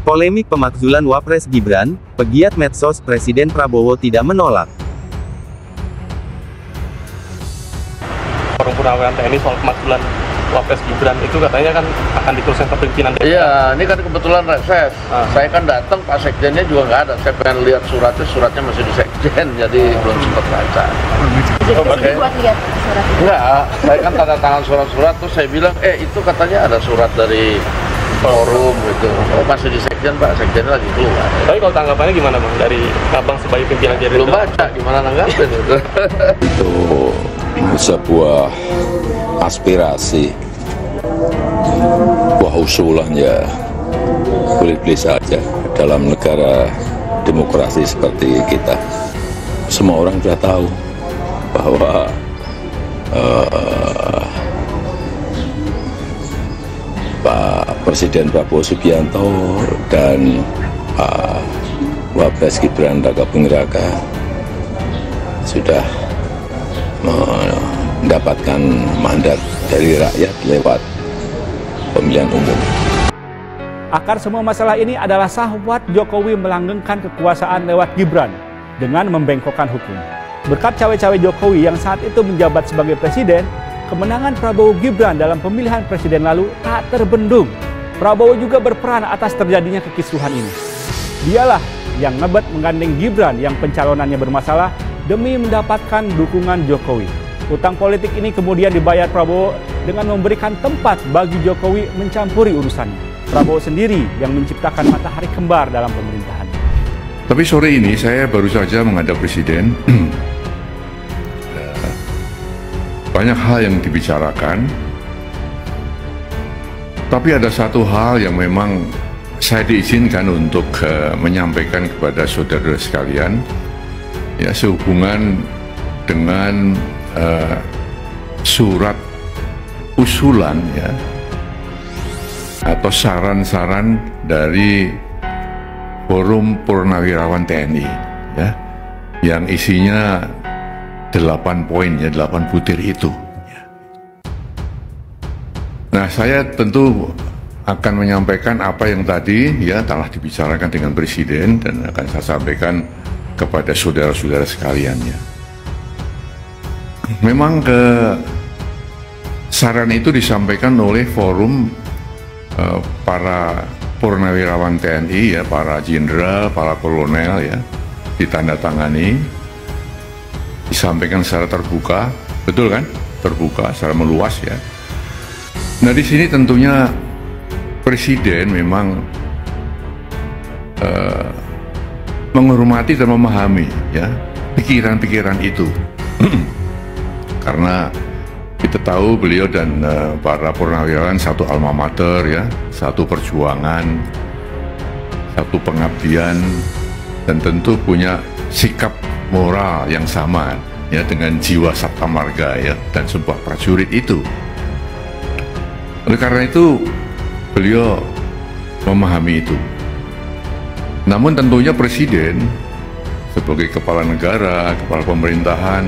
Polemik pemakzulan Wapres Gibran, pegiat medsos Presiden Prabowo tidak menolak. Forum Purnawirawan TNI soal pemakzulan Wapres Gibran itu katanya kan akan diteruskan ke pimpinan DPR. Iya, ini kan kebetulan reses. Saya kan datang, Pak Sekjennya juga nggak ada. Saya pengen lihat suratnya masih di Sekjen, jadi belum sempat baca. Jadi buat lihat surat itu? Enggak, saya kan tanda tangan surat-surat, terus saya bilang, itu katanya ada surat dari forum gitu. Oh, masih di Sekjen, Pak. Sekjennya lagi keluar. Tapi kalau tanggapannya gimana Bang, dari Abang sebagai pimpinan Gerindra? Belum baca, gimana nanggapin itu. Itu sebuah aspirasi, buah usulan ya boleh-boleh saja dalam negara demokrasi seperti kita. Semua orang sudah tahu bahwa Pak Presiden Prabowo Subianto dan Pak Wapres Gibran Rakabuming Raka sudah mendapatkan mandat dari rakyat lewat pemilihan umum. Akar semua masalah ini adalah sahwat Jokowi melanggengkan kekuasaan lewat Gibran dengan membengkokkan hukum. Berkat cawe-cawe Jokowi yang saat itu menjabat sebagai presiden, kemenangan Prabowo Gibran dalam pemilihan presiden lalu tak terbendung. Prabowo juga berperan atas terjadinya kekisruhan ini. Dialah yang ngebet menggandeng Gibran yang pencalonannya bermasalah demi mendapatkan dukungan Jokowi. Utang politik ini kemudian dibayar Prabowo dengan memberikan tempat bagi Jokowi mencampuri urusannya. Prabowo sendiri yang menciptakan matahari kembar dalam pemerintahan. Tapi sore ini saya baru saja menghadap Presiden. Banyak hal yang dibicarakan. Tapi ada satu hal yang memang saya diizinkan untuk menyampaikan kepada saudara sekalian, ya, sehubungan dengan surat usulan, ya, atau saran-saran dari Forum Purnawirawan TNI, ya, yang isinya 8 poin, ya, 8 butir itu. Nah, saya tentu akan menyampaikan apa yang tadi, ya, telah dibicarakan dengan Presiden dan akan saya sampaikan kepada saudara-saudara sekalian, ya. Memang saran itu disampaikan oleh forum para purnawirawan TNI, ya, para jenderal, para kolonel, ya, ditandatangani, disampaikan secara terbuka, betul kan? Terbuka, secara meluas, ya. Nah, di sini tentunya Presiden memang menghormati dan memahami, ya, pikiran-pikiran itu. Karena kita tahu beliau dan para purnawirawan satu alma mater, ya, satu perjuangan, satu pengabdian, dan tentu punya sikap moral yang sama, ya, dengan jiwa sabta marga, ya, dan sebuah prajurit itu. Oleh karena itu beliau memahami itu. Namun tentunya Presiden sebagai kepala negara, kepala pemerintahan,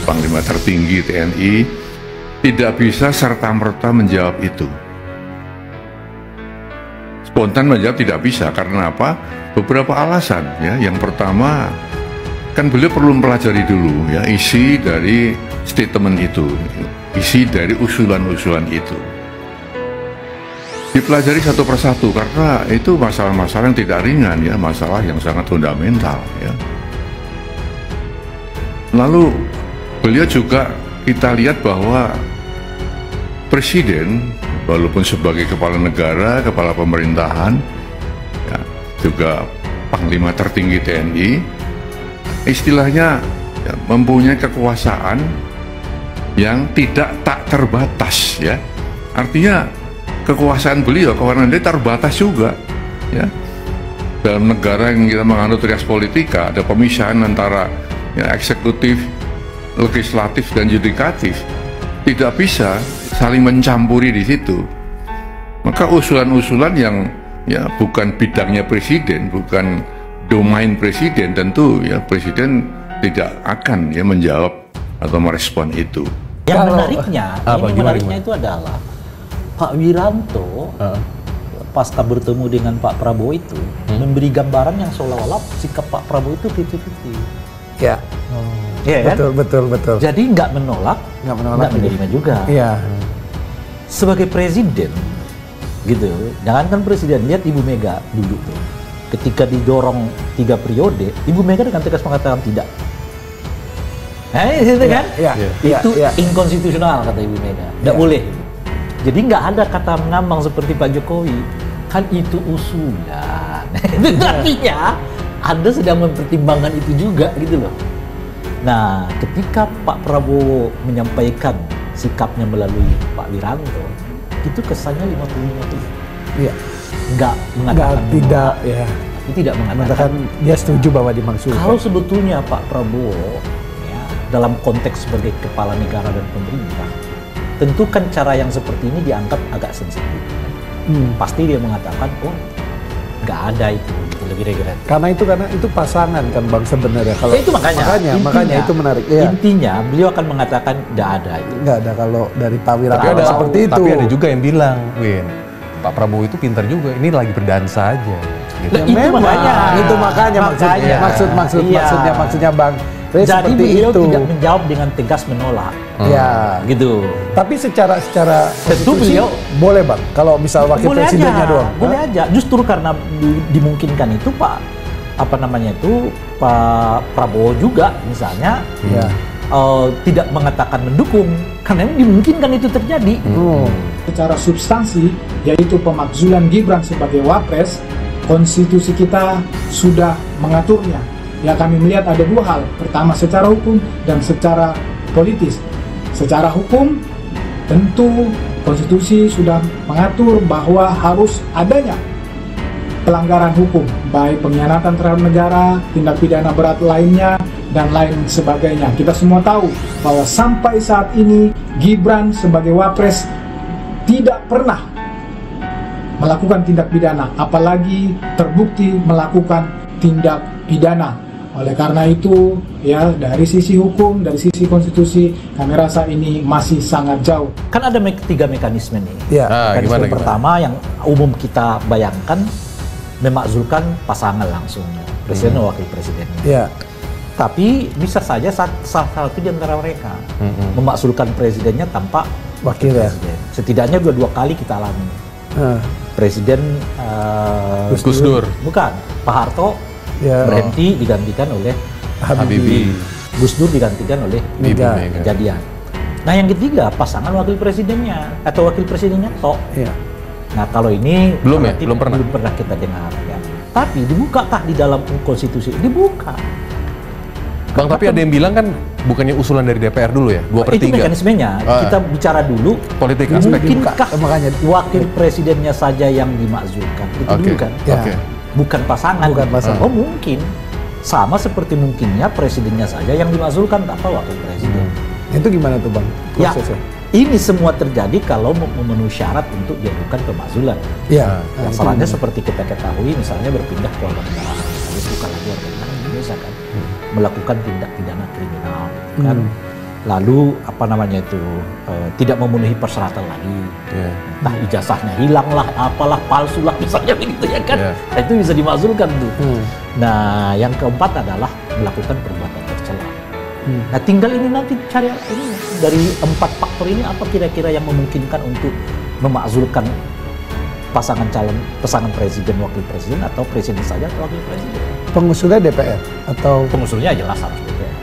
Panglima tertinggi TNI, tidak bisa serta-merta menjawab itu. Spontan menjawab tidak bisa, karena apa? Beberapa alasan, ya. Yang pertama, kan beliau perlu mempelajari dulu, ya, isi dari statement itu, isi dari usulan-usulan itu. Dipelajari satu persatu, karena itu masalah-masalah yang tidak ringan, ya, masalah yang sangat fundamental, ya. Lalu beliau juga kita lihat bahwa Presiden, walaupun sebagai kepala negara, kepala pemerintahan, ya, juga Panglima tertinggi TNI, istilahnya, ya, mempunyai kekuasaan yang tak terbatas, ya. Artinya kekuasaan beliau, kewenangan dia terbatas juga, ya. Dalam negara yang kita menganut res politika, ada pemisahan antara, ya, eksekutif, legislatif, dan yudikatif. Tidak bisa saling mencampuri di situ. Maka usulan-usulan yang, ya, bukan bidangnya Presiden, bukan domain Presiden, tentu, ya, Presiden tidak akan, ya, menjawab atau merespon itu. Yang menariknya, itu adalah Pak Wiranto pasca bertemu dengan Pak Prabowo itu memberi gambaran yang seolah-olah sikap Pak Prabowo itu 50-50. Ya. Iya kan? Betul. Jadi nggak menolak, nggak menerima juga. Iya. Sebagai presiden, gitu. Jangankan presiden, lihat Ibu Mega dulu tuh. Ketika didorong 3 periode, Ibu Mega dengan tegas mengatakan tidak. Itu kan? Itu inkonstitusional kata Ibu Mega. Tidak boleh. Jadi nggak ada kata mengambang seperti Pak Jokowi. Kan itu usulan. Itu artinya Anda sedang mempertimbangkan itu juga gitu loh. Nah, ketika Pak Prabowo menyampaikan sikapnya melalui Pak Wiranto, itu kesannya 50-50. Iya. Nggak mengatakan tidak, ya. Tapi tidak mengatakan dia setuju bahwa dimaksudkan. Kalau sebetulnya Pak Prabowo ya, dalam konteks sebagai kepala negara dan pemerintah, tentu kan cara yang seperti ini dianggap agak sensitif. Pasti dia mengatakan, oh nggak ada itu, gitu, kira-kira. Karena itu pasangan kan Bang sebenarnya. Kalau itu makanya itu menarik. Ya. Intinya beliau akan mengatakan nggak ada itu. Nggak ada kalau dari Pak Wiranto seperti itu. Tapi ada juga yang bilang, Win, Pak Prabowo itu pintar juga. Ini lagi berdansa aja. Gitu. Nah, itu makanya maksudnya Bang. Jadi beliau tidak menjawab dengan tegas menolak. Ya, gitu. Tapi secara tentu beliau boleh Bang. Kalau misal wakil presidennya doang. Boleh aja. Justru karena dimungkinkan itu Pak Prabowo juga misalnya tidak mengatakan mendukung karena dimungkinkan itu terjadi. Secara substansi yaitu pemakzulan Gibran sebagai wapres, konstitusi kita sudah mengaturnya. Ya, kami melihat ada 2 hal. Pertama secara hukum dan secara politis. Secara hukum tentu konstitusi sudah mengatur bahwa harus adanya pelanggaran hukum, baik pengkhianatan terhadap negara, tindak pidana berat lainnya, dan lain sebagainya. Kita semua tahu bahwa sampai saat ini Gibran sebagai wapres tidak pernah melakukan tindak pidana, apalagi terbukti melakukan tindak pidana. Oleh karena itu, ya dari sisi hukum, dari sisi konstitusi, kami rasa ini masih sangat jauh. Kan ada 3 mekanisme nih. Ya. Mekanisme pertama yang umum kita bayangkan memakzulkan pasangan langsung, presiden dan wakil presidennya. Ya. Tapi bisa saja salah satu di antara mereka memakzulkan presidennya tanpa wakil presiden. Setidaknya 2 kali kita alami. Presiden Gus Dur, bukan Pak Harto. Berhenti digantikan oleh Habibie. Gus Dur digantikan oleh Mega. Kejadian. Nah yang ketiga pasangan wakil presidennya atau wakil presidennya tok. Nah kalau ini belum pernah kita dengar ya. Tapi dibukakah di dalam konstitusi? Dibuka. Bang, tapi ada yang bilang kan bukannya usulan dari DPR dulu ya? 2/3. Itu mekanismenya. Kita bicara dulu politik aspek. Mungkinkah wakil presidennya saja yang dimakzulkan? Itu dulu kan? Bukan pasangan. Oh mungkin. Sama seperti mungkinnya presidennya saja yang dimakzulkan tanpa wakil presiden. Itu gimana tuh Bang prosesnya? Ini semua terjadi kalau memenuhi syarat untuk diajukan pemakzulan. Masalahnya seperti kita ketahui misalnya berpindah ke warga negara, misalnya bukan lagi warga negara Indonesia kan, melakukan tindak pidana kriminal kan. Lalu tidak memenuhi persyaratan lagi, entah ijazahnya hilang lah, apalah palsu lah misalnya begitu ya kan, nah, itu bisa dimakzulkan tuh. Nah yang keempat adalah melakukan perbuatan tercela. Nah tinggal ini nanti cari ini dari 4 faktor ini apa kira-kira yang memungkinkan untuk memakzulkan pasangan presiden wakil presiden atau presiden saja atau wakil presiden. Pengusulnya DPR atau pengusulnya jelas harus DPR.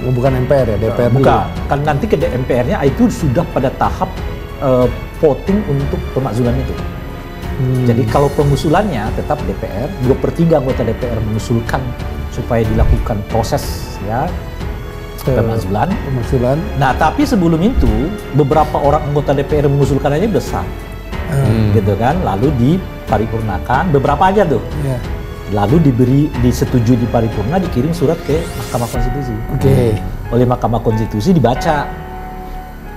Bukan MPR ya, DPR bukan. Dulu. Kan nanti ke MPR-nya itu sudah pada tahap voting untuk pemakzulan itu. Jadi kalau pengusulannya tetap DPR, 2/3 anggota DPR mengusulkan supaya dilakukan proses ya pemakzulan. Nah tapi sebelum itu beberapa orang anggota DPR mengusulkan aja besar, gitu kan. Lalu diparipurnakan beberapa aja tuh. Lalu disetujui di paripurna, dikirim surat ke Mahkamah Konstitusi. Oleh Mahkamah Konstitusi dibaca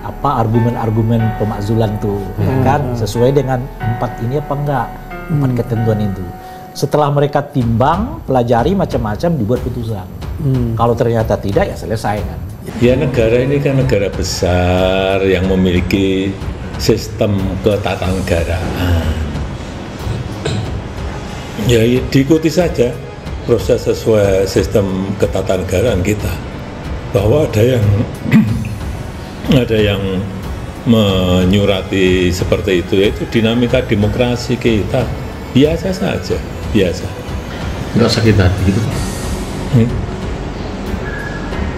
apa argumen-argumen pemakzulan tuh, kan sesuai dengan 4 ini apa enggak, 4 ketentuan itu. Setelah mereka timbang, pelajari macam-macam, dibuat putusan. Kalau ternyata tidak, ya selesai kan. Ya negara ini kan negara besar yang memiliki sistem ketatanegaraan. Ya diikuti saja proses sesuai sistem ketatanegaraan kita, bahwa ada yang menyurati seperti itu, yaitu dinamika demokrasi kita biasa saja, biasa. Nggak sakit hati gitu Pak?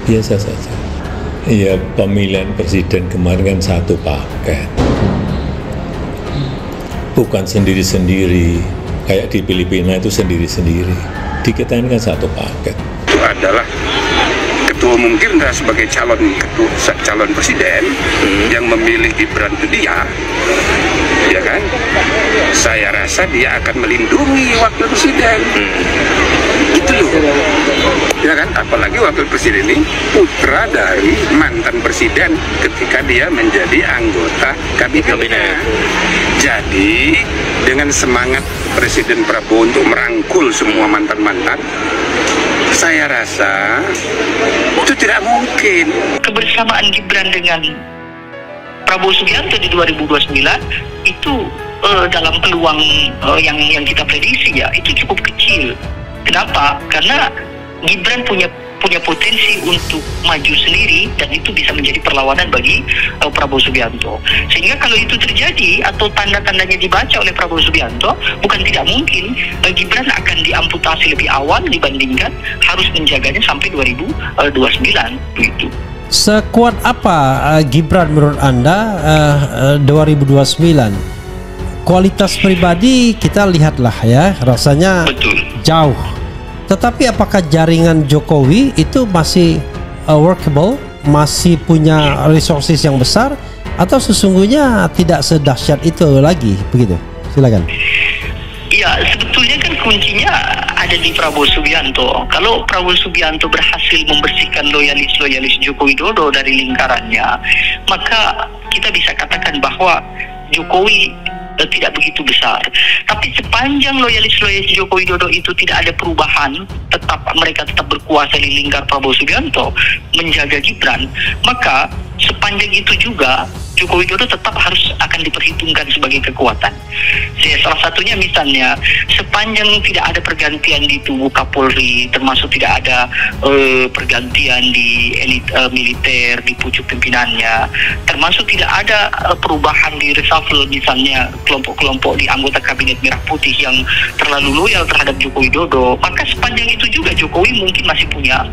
Biasa saja. Iya, pemilihan presiden kemarin kan satu paket, bukan sendiri-sendiri kayak di Filipina itu sendiri-sendiri. Di kita ini kan satu paket. Itu adalah Ketua Umum Gerindra sebagai calon presiden yang memilih Gibran itu dia, ya kan? Saya rasa dia akan melindungi wakil presiden. Itu loh, ya kan? Apalagi wakil presiden ini putra dari mantan presiden ketika dia menjadi anggota kabinetnya. Jadi dengan semangat Presiden Prabowo untuk merangkul semua mantan-mantan, saya rasa itu tidak mungkin. Kebersamaan Gibran dengan Prabowo Subianto di 2029 itu dalam peluang yang kita prediksi ya itu cukup kecil. Kenapa? Karena Gibran punya potensi untuk maju sendiri dan itu bisa menjadi perlawanan bagi Prabowo Subianto. Sehingga kalau itu terjadi atau tanda-tandanya dibaca oleh Prabowo Subianto, bukan tidak mungkin Gibran akan diamputasi lebih awal dibandingkan harus menjaganya sampai 2029 begitu. Sekuat apa Gibran menurut Anda 2029? Kualitas pribadi kita lihatlah ya, rasanya betul jauh. Tetapi apakah jaringan Jokowi itu masih workable, masih punya resources yang besar, atau sesungguhnya tidak sedahsyat itu lagi? Begitu, silakan. Ya, sebetulnya kan kuncinya ada di Prabowo Subianto. Kalau Prabowo Subianto berhasil membersihkan loyalis Joko Widodo dari lingkarannya, maka kita bisa katakan bahwa Jokowi tidak begitu besar. Tapi sepanjang loyalis Joko Widodo itu tidak ada perubahan, mereka tetap berkuasa di lingkar Prabowo Subianto menjaga Gibran, maka sepanjang itu juga Joko Widodo tetap akan diperhitungkan sebagai kekuatan. Salah satunya misalnya sepanjang tidak ada pergantian di tubuh Kapolri, termasuk tidak ada pergantian di elit militer, di pucuk pimpinannya, termasuk tidak ada perubahan di reshuffle misalnya kelompok-kelompok di anggota kabinet Merah Putih yang terlalu loyal terhadap Joko Widodo, maka sepanjang itu juga Jokowi mungkin masih punya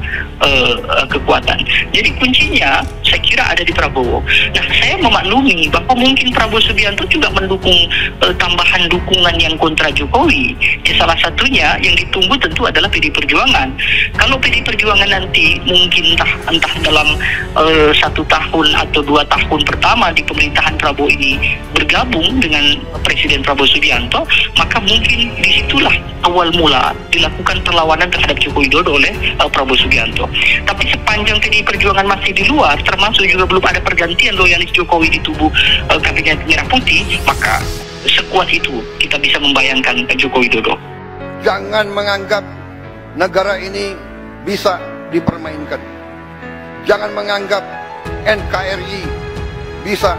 kekuatan. Jadi kuncinya saya kira ada di Prabowo. Nah, saya memaklumi bahwa mungkin Prabowo Subianto juga mendukung tambahan dukungan yang kontra Jokowi. Ya, salah satunya yang ditunggu tentu adalah PD Perjuangan. Kalau PD Perjuangan nanti mungkin entah dalam 1 tahun atau 2 tahun pertama di pemerintahan Prabowo ini bergabung dengan Presiden Prabowo Subianto, maka mungkin disitulah awal mula dilakukan perlawanan terhadap Joko Widodo oleh Prabowo Subianto. Tapi sepanjang PD Perjuangan masih di luar, termasuk juga belum ada pergantian loyalis Jokowi di tubuh kabinet Merah Putih, maka sekuat itu kita bisa membayangkan Joko Widodo. Jangan menganggap negara ini bisa dipermainkan. Jangan menganggap NKRI bisa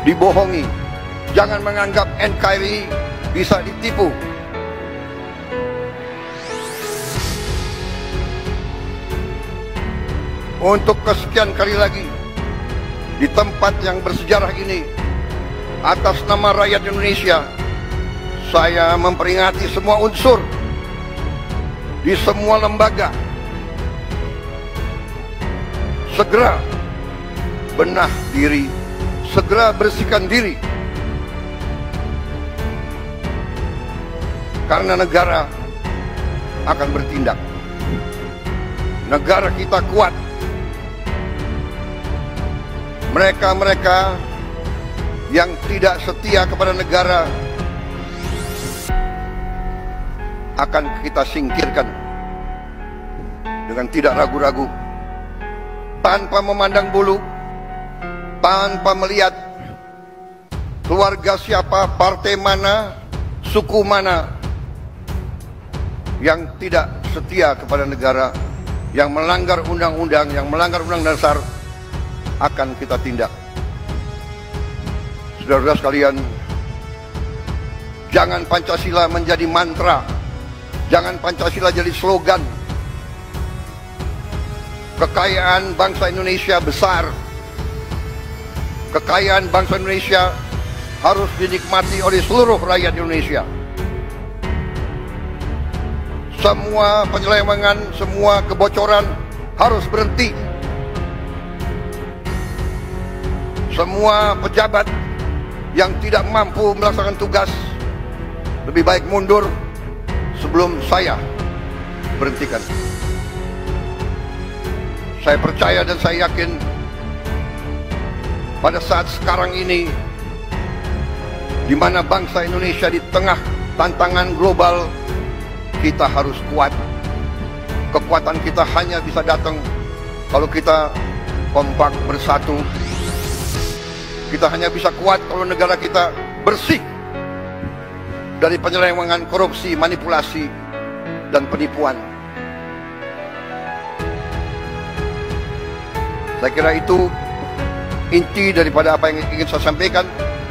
dibohongi. Jangan menganggap NKRI bisa ditipu. Untuk kesekian kali lagi, di tempat yang bersejarah ini, atas nama rakyat Indonesia, saya memperingati semua unsur di semua lembaga. Segera benah diri, segera bersihkan diri. Karena negara akan bertindak. Negara kita kuat. Mereka-mereka yang tidak setia kepada negara akan kita singkirkan dengan tidak ragu-ragu, tanpa memandang bulu, tanpa melihat keluarga siapa, partai mana, suku mana yang tidak setia kepada negara, yang melanggar undang-undang, yang melanggar undang dasar, akan kita tindak. Saudara-saudara sekalian, jangan Jangan Pancasila menjadi mantra, jangan Pancasila jadi slogan. Kekayaan bangsa Indonesia besar. Kekayaan bangsa Indonesia harus dinikmati oleh seluruh rakyat Indonesia. Semua penyelewengan, semua kebocoran harus berhenti. Semua pejabat yang tidak mampu melaksanakan tugas lebih baik mundur sebelum saya berhentikan. Saya percaya dan saya yakin pada saat sekarang ini, di mana bangsa Indonesia di tengah tantangan global, kita harus kuat. Kekuatan kita hanya bisa datang kalau kita kompak bersatu. Kita hanya bisa kuat kalau negara kita bersih dari penyelewengan, korupsi, manipulasi, dan penipuan. Saya kira itu inti daripada apa yang ingin saya sampaikan.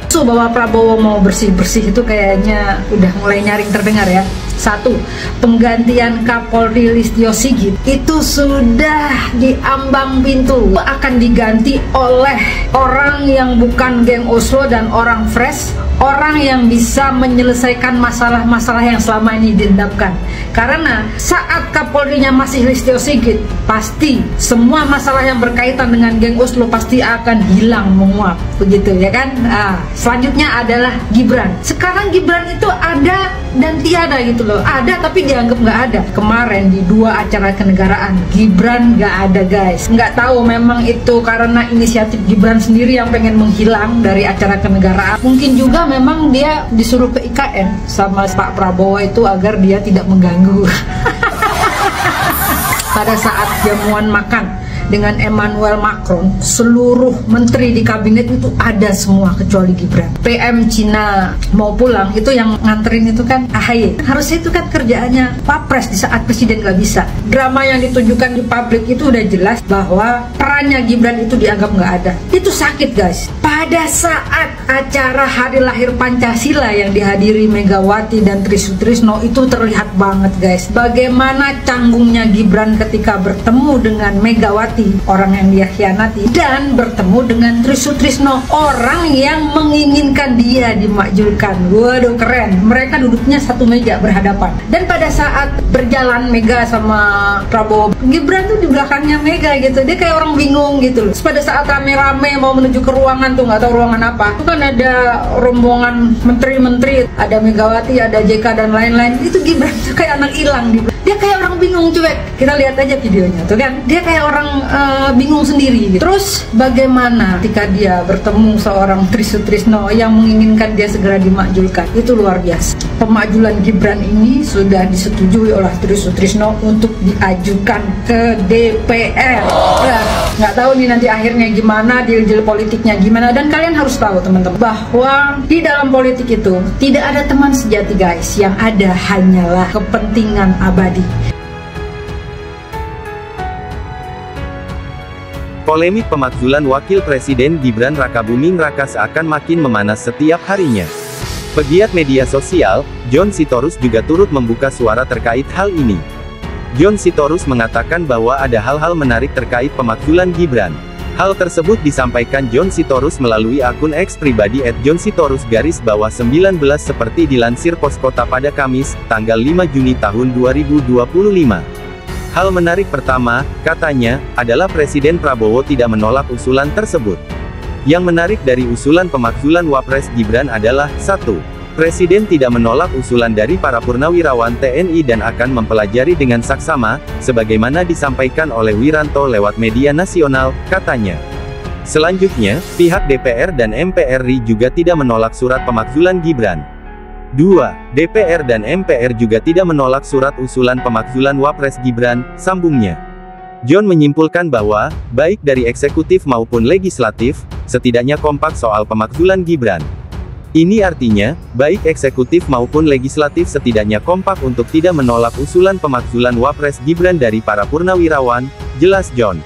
Bahwa Prabowo mau bersih-bersih itu kayaknya udah mulai nyaring terdengar ya. Satu, penggantian Kapolri Listio Sigit itu sudah diambang pintu, akan diganti oleh orang yang bukan geng Oslo dan orang fresh, orang yang bisa menyelesaikan masalah-masalah yang selama ini diendapkan. Karena saat Kapolrinya masih Listio Sigit, pasti semua masalah yang berkaitan dengan geng Oslo pasti akan hilang menguap, begitu ya kan? Nah, selanjutnya adalah Gibran. Sekarang Gibran itu ada dan tiada gitu loh. Ada tapi dianggap nggak ada. Kemarin di 2 acara kenegaraan Gibran nggak ada guys. Nggak tahu memang itu karena inisiatif Gibran sendiri yang pengen menghilang dari acara kenegaraan. Mungkin juga memang dia disuruh ke IKN sama Pak Prabowo itu agar dia tidak mengganggu. Pada saat jamuan makan dengan Emmanuel Macron, seluruh menteri di kabinet itu ada semua kecuali Gibran. PM Cina mau pulang, itu yang nganterin itu kan AHY. Harusnya itu kan kerjaannya Wapres di saat presiden nggak bisa. Drama yang ditunjukkan di publik itu udah jelas bahwa perannya Gibran itu dianggap nggak ada. Itu sakit guys. Pada saat acara hari lahir Pancasila yang dihadiri Megawati dan Tri Sutrisno itu terlihat banget guys. Bagaimana canggungnya Gibran ketika bertemu dengan Megawati, orang yang dia khianati, dan bertemu dengan Tri Sutrisno, orang yang menginginkan dia dimakjulkan. Waduh keren, mereka duduknya satu meja berhadapan. Dan pada saat berjalan Mega sama Prabowo, Gibran tuh di belakangnya Mega gitu, dia kayak orang bingung gitu loh. Pada saat rame-rame mau menuju ke ruangan tuh, nggak tahu ruangan apa, itu kan ada rombongan menteri-menteri, ada Megawati, ada JK dan lain-lain. Itu Gibran tuh kayak anak hilang, dia kayak orang bingung cuek. Kita lihat aja videonya tuh kan, dia kayak orang bingung sendiri gitu. Terus bagaimana ketika dia bertemu seorang Tri Sutrisno yang menginginkan dia segera dimakjulkan, itu luar biasa. Pemakjulan Gibran ini sudah disetujui oleh Tri Sutrisno untuk diajukan ke DPR. Ya, nggak tahu nih nanti akhirnya gimana, deal-deal politiknya gimana. Dan kalian harus tahu teman-teman bahwa di dalam politik itu tidak ada teman sejati guys, yang ada hanyalah kepentingan abadi. Polemik pemakzulan Wakil Presiden Gibran Rakabuming Raka seakan makin memanas setiap harinya. Pegiat media sosial, John Sitorus juga turut membuka suara terkait hal ini. John Sitorus mengatakan bahwa ada hal-hal menarik terkait pemakzulan Gibran. Hal tersebut disampaikan John Sitorus melalui akun X pribadi @JohnSitorus_19 seperti dilansir Pos Kota pada Kamis, tanggal 5 Juni tahun 2025. Hal menarik pertama, katanya, adalah Presiden Prabowo tidak menolak usulan tersebut. Yang menarik dari usulan pemakzulan Wapres Gibran adalah, 1. Presiden tidak menolak usulan dari para purnawirawan TNI dan akan mempelajari dengan saksama, sebagaimana disampaikan oleh Wiranto lewat media nasional, katanya. Selanjutnya, pihak DPR dan MPR RI juga tidak menolak surat pemakzulan Gibran. 2. DPR dan MPR juga tidak menolak surat usulan pemakzulan Wapres Gibran, sambungnya. John menyimpulkan bahwa, baik dari eksekutif maupun legislatif, setidaknya kompak soal pemakzulan Gibran. Ini artinya, baik eksekutif maupun legislatif setidaknya kompak untuk tidak menolak usulan pemakzulan Wapres Gibran dari para purnawirawan, jelas John.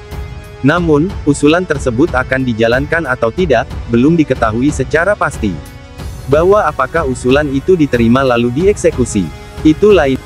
Namun, usulan tersebut akan dijalankan atau tidak, belum diketahui secara pasti. Bahwa apakah usulan itu diterima lalu dieksekusi, itu lain.